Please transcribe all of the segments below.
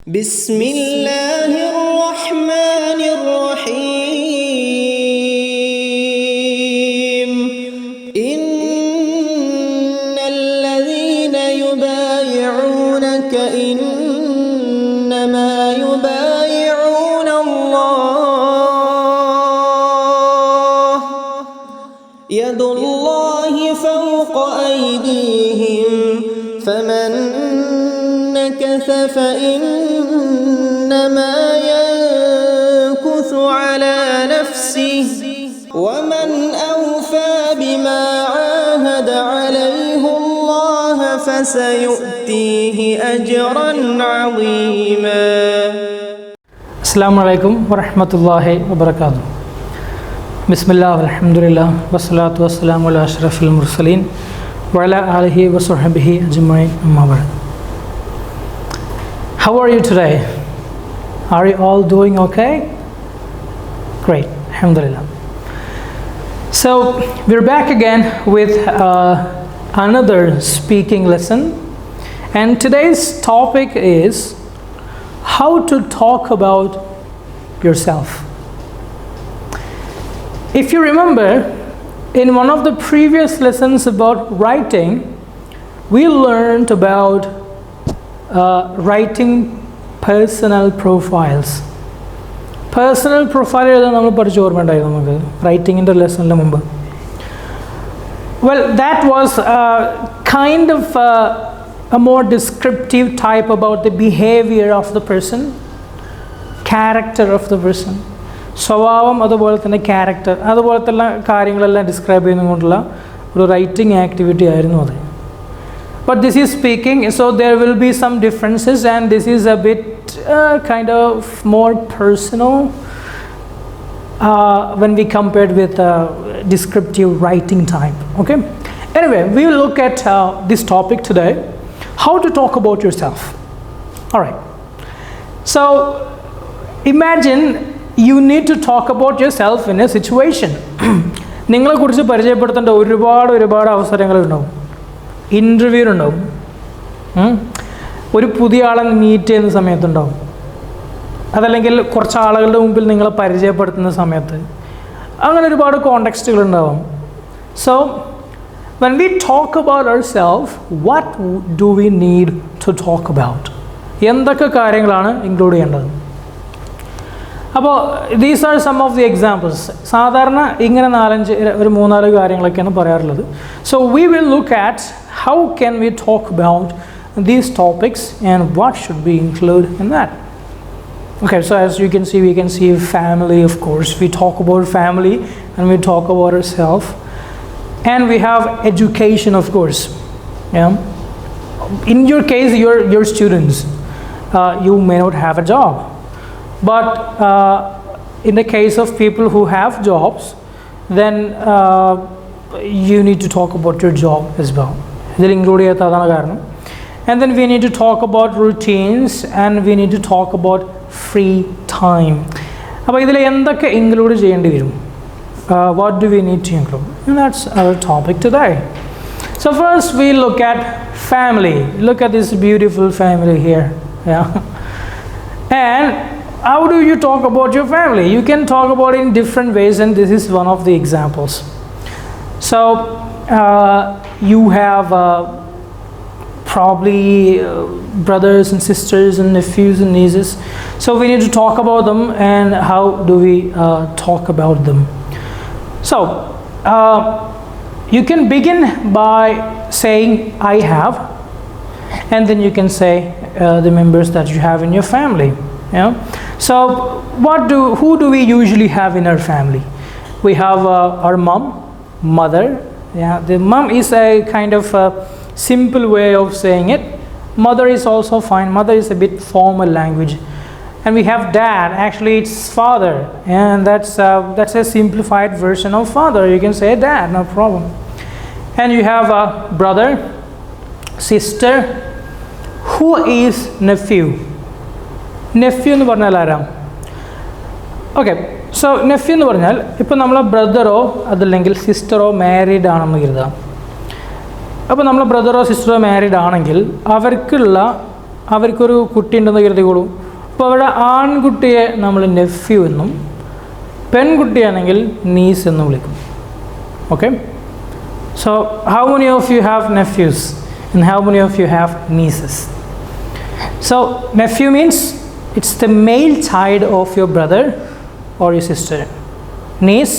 بسم الله الرحمن الرحيم إن الذين يبايعونك إنما يبايعون الله يد الله فوق أيديهم فمن نكث فإنما ينكث على نفسه ومن أوفى بما عاهد عليه الله فسيؤتيه أجرا عظيما. السلام عليكم ورحمة الله وبركاته. بسم الله والحمد لله والصلاة والسلام على أشرف المرسلين وعلى آله وصحبه أجمعين أما بعد. How are you today? Are you all doing okay? Great, alhamdulillah. So we're back again with another speaking lesson, and today's topic is how to talk about yourself. If you remember, in one of the previous lessons about writing, we learned about writing personal profiles. Personal profile എഴുതാൻ നമ്മൾ പഠിച്ചു ഓർമ്മയുണ്ടായി നമുക്ക് റൈറ്റിങ്ങിൻ്റെ ലെസണിന് മുമ്പ്. Well, that was kind of a more descriptive type about the behavior of the person, character of the person. സ്വഭാവം അതുപോലെ തന്നെ character അതുപോലത്തെ കാര്യങ്ങളെല്ലാം ഡിസ്ക്രൈബ് ചെയ്യുന്നതുകൊണ്ടുള്ള ഒരു റൈറ്റിംഗ് ആക്ടിവിറ്റി ആയിരുന്നു അത്. But this is speaking, so there will be some differences, and this is a bit kind of more personal when we compared with descriptive writing type. Okay. Anyway, we will look at this topic today: how to talk about yourself. All right. So imagine you need to talk about yourself in a situation. നിങ്ങളെ കുറിച്ച് പരിചയപ്പെടുത്തേണ്ട ഒരുപാട് അവസരങ്ങളുണ്ടാവും. ഇൻ്റർവ്യൂവിനുണ്ടാവും, ഒരു പുതിയ ആളെ meet ചെയ്യുന്ന സമയത്തുണ്ടാവും, അതല്ലെങ്കിൽ കുറച്ച് ആളുകളുടെ മുമ്പിൽ നിങ്ങളെ പരിചയപ്പെടുത്തുന്ന സമയത്ത്, അങ്ങനെ ഒരുപാട് കോണ്ടെക്സ്റ്റുകളുണ്ടാവും. So when we talk about ourselves, what do we need to talk about? എന്തൊക്കെ കാര്യങ്ങളാണ് ഇൻക്ലൂഡ് ചെയ്യേണ്ടത്? അപ്പോൾ these are some of the examples. സാധാരണ ഇങ്ങനെ ഒരു 3-4 കാര്യങ്ങളൊക്കെയാണ് പറയാറുള്ളത്. So we will look at how can we talk about these topics and what should be included in that. Okay, so as you can see, we can see family, of course. We talk about family and we talk about ourselves. And we have education, of course. Yeah. In your case, you're students. You may not have a job. But in the case of people who have jobs, then you need to talk about your job as well. ഇതിൽ include ചെയ്യാത്തതാണ് കാരണം. And then we need to talk about routines and we need to talk about free time. അപ്പോൾ ഇതിൽ എന്തൊക്കെ include ചെയ്യേണ്ടി വരും? What do we need to include? And that's our topic today. So first we look at family. Look at this beautiful family here. Yeah. And how do you talk about your family? You can talk about it in different ways, and this is one of the examples. So you have probably brothers and sisters and nephews and nieces. So we need to talk about them, and how do we talk about them? So you can begin by saying I have, and then you can say the members that you have in your family. Yeah. So who do we usually have in our family? We have our mother. Yeah, the mom is a kind of a simple way of saying it. Mother is also fine. Mother is a bit formal language. And we have dad. Actually, it's father, and that's a simplified version of father. You can say dad, no problem. And you have a brother, sister. Who is nephew? Nephew എന്ന് പറഞ്ഞാൽ ആരാ? Okay, so nephew എന്ന് പറഞ്ഞാൽ ഇപ്പോൾ നമ്മളെ ബ്രദറോ അതല്ലെങ്കിൽ സിസ്റ്ററോ married ആണെന്ന് കരുതാം. അപ്പോൾ നമ്മളെ ബ്രദറോ സിസ്റ്ററോ മാരീഡ് ആണെങ്കിൽ അവർക്കുള്ള അവർക്കൊരു കുട്ടി ഉണ്ടെന്ന് കരുതിക്കോളൂ. അപ്പോൾ അവിടെ ആൺകുട്ടിയെ നമ്മൾ നെഫ്യൂ എന്നും പെൺകുട്ടിയാണെങ്കിൽ നീസ് എന്നും വിളിക്കും. Okay, so how many of you have nephews and how many of you have nieces? So nephew means it's the male child of your brother or your sister. Niece,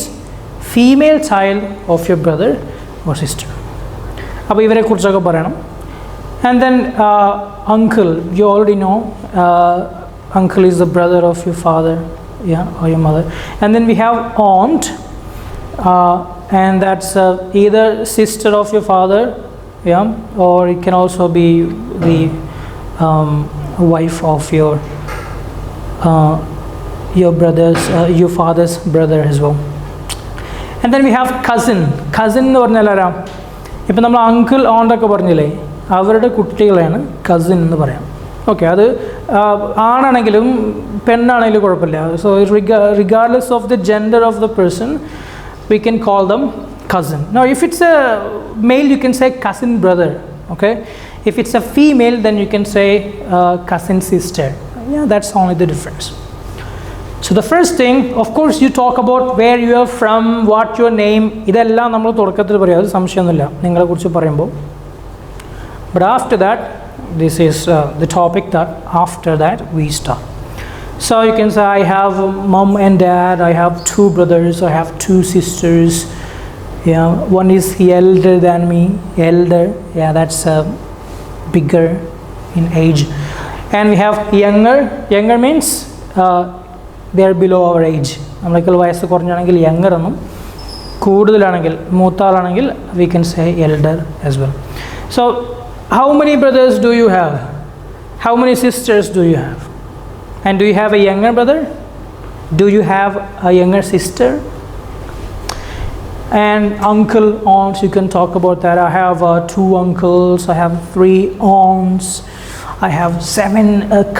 female child of your brother or sister. അപ്പോൾ ഇവരെ കുറിച്ചൊക്കെ പറയണം. And then uncle, you already know uncle is the brother of your father, yeah, or your mother. And then we have aunt, and that's either sister of your father, yeah, or it can also be the wife of your brother's your father's brother as well. And then we have cousin. Cousin എന്ന് പറഞ്ഞാൽ ആരാ? ഇപ്പം നമ്മൾ uncle ഓണ്ട് ഒക്കെ പറഞ്ഞില്ലേ, അവരുടെ കുട്ടികളെയാണ് cousin എന്ന് പറയാം. ഓക്കെ, അത് ആണാണെങ്കിലും പെണ്ണാണെങ്കിലും കുഴപ്പമില്ല. So regardless of the gender of the person we can call them cousin. Now if it's a male you can say cousin brother, okay? If it's a female then you can say cousin sister. Yeah, that's only the difference. So the first thing, of course, you talk about where you are from, what your name, ഇതെല്ലാം നമ്മൾ തുടക്കത്തിൽ പറയാം, അത് സംശയമൊന്നുമില്ല നിങ്ങളെ കുറിച്ച് പറയുമ്പോൾ. But after that, this is the topic that after that we start. So you can say I have mom and dad, I have 2 brothers, I have 2 sisters. Yeah, one is elder than me, elder. Yeah, that's bigger in age. And we have younger. Younger means they are below our age. നമ്മളേക്കാൾ വയസ്സ് കുറഞ്ഞാണെങ്കിൽ younger എന്നും കൂടുതലാണെങ്കിൽ മൂത്താളാണെങ്കിൽ we can say elder as well. So how many brothers do you have? How many sisters do you have? And do you have a younger brother? Do you have a younger sister? And uncle, aunts, you can talk about that. I have 2 uncles, I have 3 aunts, I have 7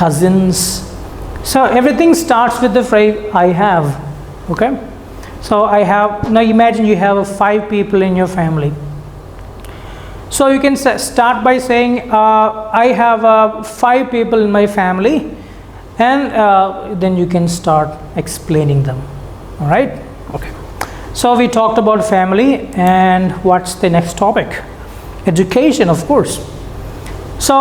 cousins. So everything starts with the phrase I have. Okay, so I have, now imagine you have 5 people in your family. So you can start by saying I have 5 people in my family, and then you can start explaining them. All right, okay. So we talked about family, and what's the next topic? Education, of course. So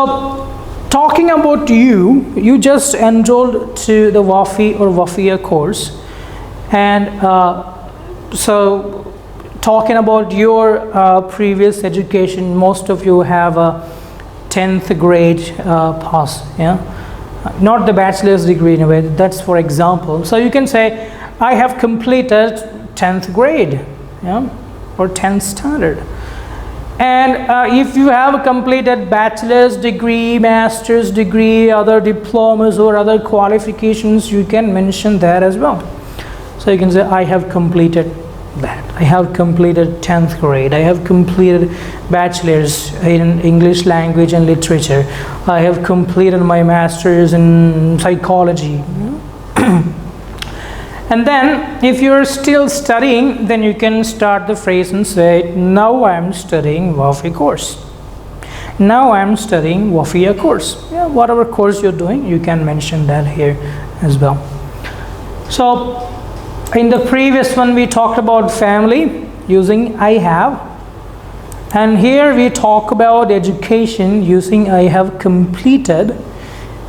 talking about you just enrolled to the Wafy or Wafiyya course, and so talking about your previous education, most of you have a 10th grade pass, yeah, not the bachelor's degree in a way, that's for example. So you can say I have completed 10th grade, yeah, or 10th standard. And if you have completed bachelor's degree, master's degree, other diplomas or other qualifications, you can mention that as well. So you can say I have completed that. I have completed 10th grade. I have completed bachelor's in English language and literature. I have completed my master's in psychology. And then if you're still studying, then you can start the phrase and say now I am studying Wafy course. Now I am studying Wafiyya course. Yeah, whatever course you're doing, you can mention that here as well. So in the previous one we talked about family using I have, and here we talk about education using I have completed,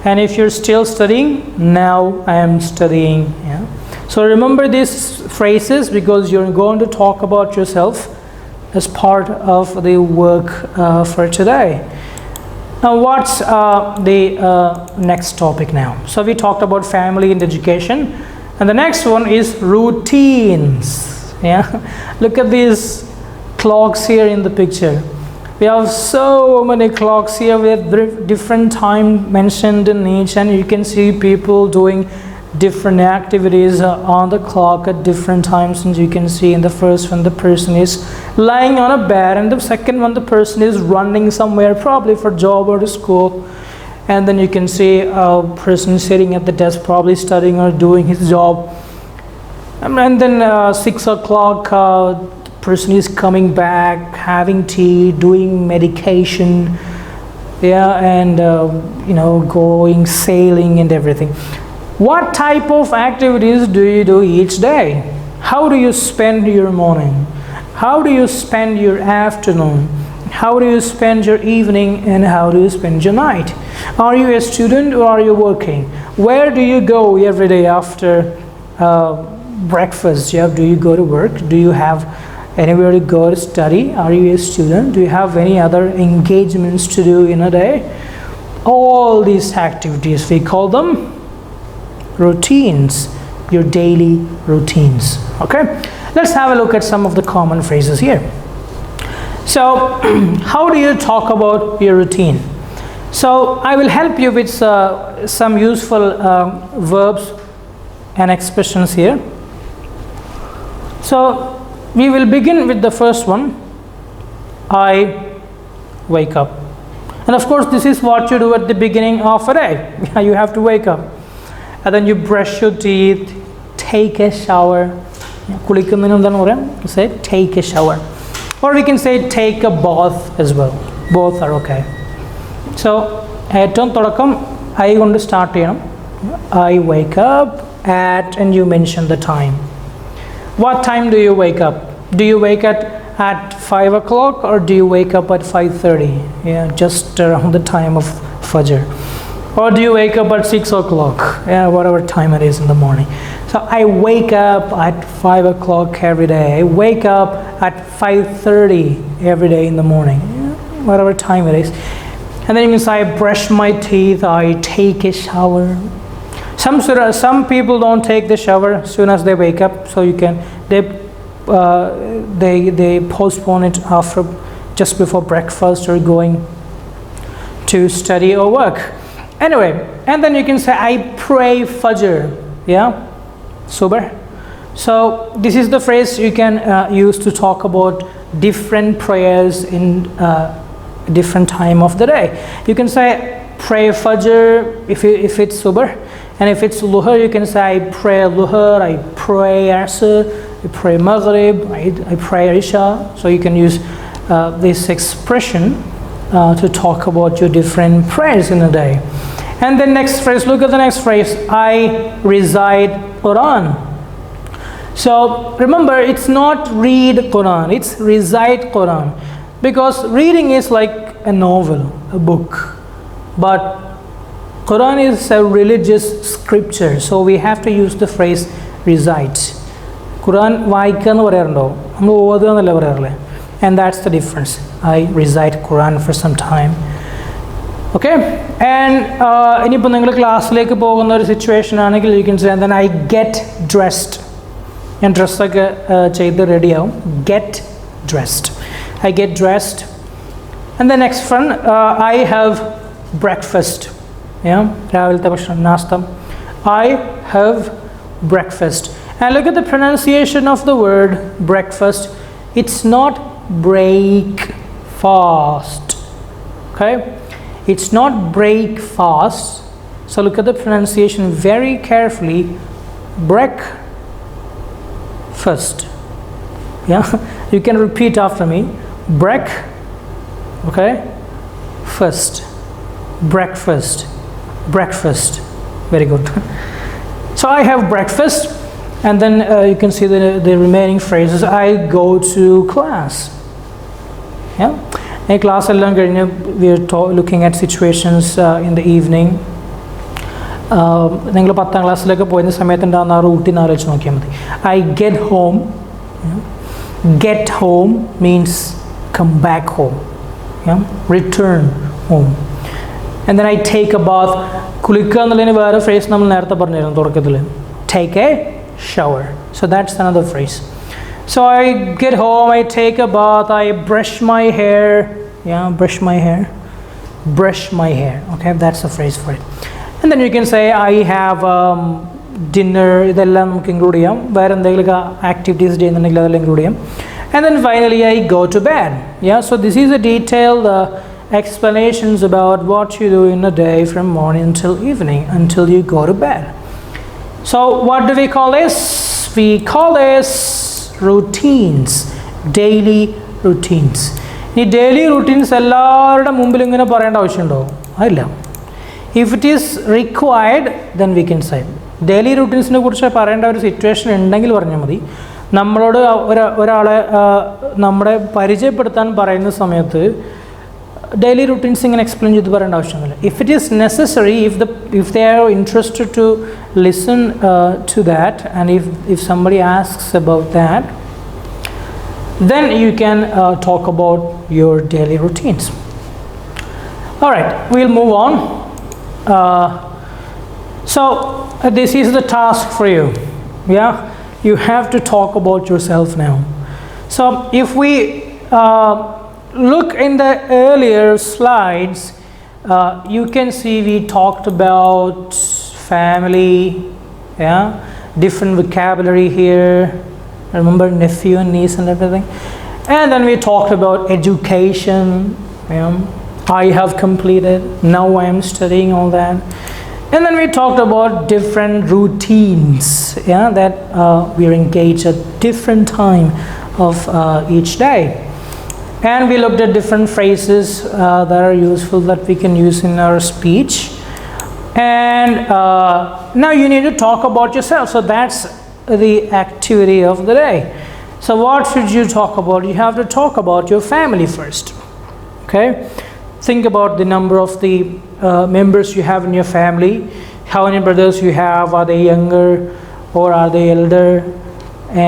and if you're still studying, now I am studying. Yeah, so remember these phrases because you're going to talk about yourself as part of the work for today. Now what's the next topic now? So we talked about family and education, and the next one is routines. Yeah, look at these clocks here in the picture. We have so many clocks here with different time mentioned in each, and you can see people doing different activities on the clock at different times. And you can see in the first one the person is lying on a bed, and the second one the person is running somewhere, probably for job or to school. And then you can see a person sitting at the desk, probably studying or doing his job. And then 6 o'clock the person is coming back, having tea, doing medication, yeah, and going sailing and everything. What type of activities do you do each day? How do you spend your morning? How do you spend your afternoon? How do you spend your evening, and how do you spend your night? Are you a student or are you working? Where do you go every day after breakfast? Yeah, do you go to work? Do you have anywhere to go to study? Are you a student? Do you have any other engagements to do in a day? All these activities, we call them routines, your daily routines. Okay, let's have a look at some of the common phrases here. So how do you talk about your routine? So I will help you with some useful verbs and expressions here. So we will begin with the first one. I wake up. And of course this is what you do at the beginning of a day. You have to wake up. And then you brush your teeth, take a shower. Say take a shower. Or we can say take a bath as well. Both are okay. So ഏറ്റവും തുടക്കം I കൊണ്ട് start ചെയ്യണം. I wake up at, and you mention the time. What time do you wake up? Do you wake at 5 o'clock or do you wake up at 5:30? Yeah, just around the time of Fajr. Or do you wake up at 6 o'clock? Yeah, whatever time it is in the morning. So I wake up at 5 o'clock every day. I wake up at 5:30 every day in the morning. Yeah, whatever time it is. And then you can say I brush my teeth, I take a shower. Some people don't take the shower as soon as they wake up, so you can they postpone it after, just before breakfast or going to study or work. Anyway, and then you can say I pray Fajr. Yeah, Subh. So this is the phrase you can use to talk about different prayers in different time of the day. You can say pray Fajr if it's Subh, and if it's Luhr you can say I pray Luhr, I pray Asr, I pray Maghrib, I pray Isha. So you can use this expression to talk about your different prayers in a day. And the next phrase, look at the next phrase, I recite Quran. So remember, it's not read Quran, it's recite Quran, because reading is like a novel, a book, but Quran is a religious scripture, so we have to use the phrase recite. Quran വായിക്കാന്ന് പറയാറുണ്ടോ? നമ്മൾ ഓതുക എന്നല്ലേ പറയാറില്ലേ? And that's the difference. I recite Quran for some time. Okay, and ഇനിയിപ്പോൾ നിങ്ങൾ ക്ലാസ്സിലേക്ക് പോകുന്ന ഒരു situation ആണെങ്കിൽ you can say and then I get dressed. ഞാൻ ഡ്രസ്സൊക്കെ ചെയ്ത് റെഡിയാവും. Get dressed. I get dressed. And the next one, I have breakfast. Yeah, രാവിലത്തെ ഭക്ഷണം, നാസ്ത. I have breakfast. And look at the pronunciation of the word breakfast. It's not break fast. Okay, it's not break fast. So look at the pronunciation very carefully. Breakfast. Yeah, you can repeat after me. Break. Okay, first. Breakfast. Breakfast. Very good. So I have breakfast, and then you can see the remaining phrases. I go to class. Yeah, in class we are looking at situations in the evening. നിങ്ങൾ 10th ക്ലാസ്സിലൊക്കെ പോയിരുന്ന സമയത്ത് ഉണ്ടാകുന്ന ആ routine ആലോചിച്ച് നോക്കിയാൽ മതി. I get home. Get home means come back home. Yeah? Return home. And then I take a bath. കുളിക്കുക എന്നുള്ളതിന് വേറെ phrase നമ്മൾ നേരത്തെ പറഞ്ഞിരുന്നു തുടക്കത്തിൽ. Take a shower. So that's another phrase. So I get home, I take a bath, I brush my hair. Yeah, brush my hair. Brush my hair. Okay, that's the phrase for it. And then you can say I have dinner. ഇതെല്ലാം നമുക്ക് include ചെയ്യാം. വേറെ എന്തെങ്കിലും activities ചെയ്യുന്നുണ്ടെങ്കിൽ അതെല്ലാം include ചെയ്യാം. And then finally I go to bed. Yeah, so this is a detailed explanations about what you do in a day from morning until evening until you go to bed. So what do we call this? We call this routines, daily routines. ഈ daily routines എല്ലാവരുടെ മുമ്പിൽ ഇങ്ങനെ പറയേണ്ട ആവശ്യമുണ്ടോ? അതില്ല. If it is required then we can say. Daily റൂട്ടീൻസിനെ കുറിച്ച് പറയേണ്ട ഒരു സിറ്റുവേഷൻ ഉണ്ടെങ്കിൽ പറഞ്ഞാൽ മതി. നമ്മളോട് ഒരാളെ നമ്മളെ പരിചയപ്പെടുത്താൻ പറയുന്ന സമയത്ത് ഡെയിലി റൂട്ടീൻസ് ഇങ്ങനെ എക്സ്പ്ലെയിൻ ചെയ്ത് പറയേണ്ട ആവശ്യമില്ല. If it is necessary, if they are interested to listen to that and if somebody asks about that, then you can talk about your daily routines. All right, we'll move on. So this is the task for you. Yeah, you have to talk about yourself now. So if we look in the earlier slides, you can see we talked about family, yeah, different vocabulary here. Remember nephew and niece and everything. And then we talked about education. I have completed, now I am studying all that. And then we talked about different routines, yeah, that we are engaged at different time of each day. And we looked at different phrases that are useful that we can use in our speech. And now you need to talk about yourself. So that's the activity of the day. So what should you talk about? You have to talk about your family first. Okay, think about the number of the members you have in your family. How many brothers you have? Are they younger or are they elder?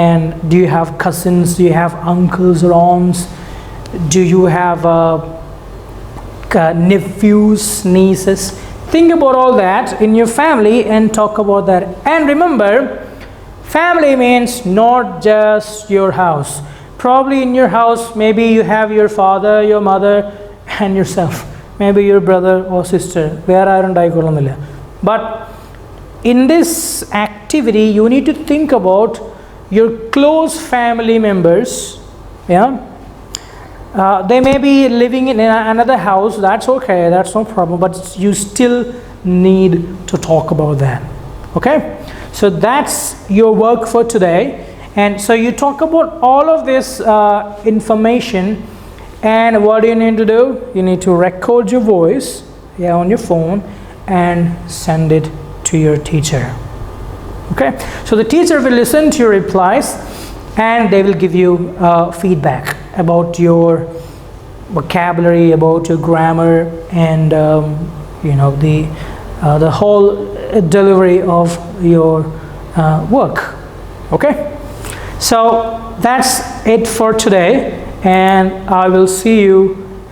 And do you have cousins? Do you have uncles or aunts? Do you have nephews, nieces? Think about all that in your family and talk about that. And remember, family means not just your house. Probably in your house, maybe you have your father, your mother, and yourself. Maybe your brother or sister. But in this activity, you need to think about your close family members. Yeah, they may be living in another house. That's okay. That's no problem. But you still need to talk about that. Okay. So that's your work for today. And so you talk about all of this information, and what do you need to do? You need to record your voice, yeah, on your phone and send it to your teacher. Okay, so the teacher will listen to your replies and they will give you feedback about your vocabulary, about your grammar, and the whole delivery of your work. Okay, so that's it for today, and I will see you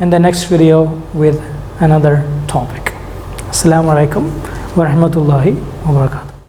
in the next video with another topic. Assalamu alaikum wa rahmatullahi wa barakatuh.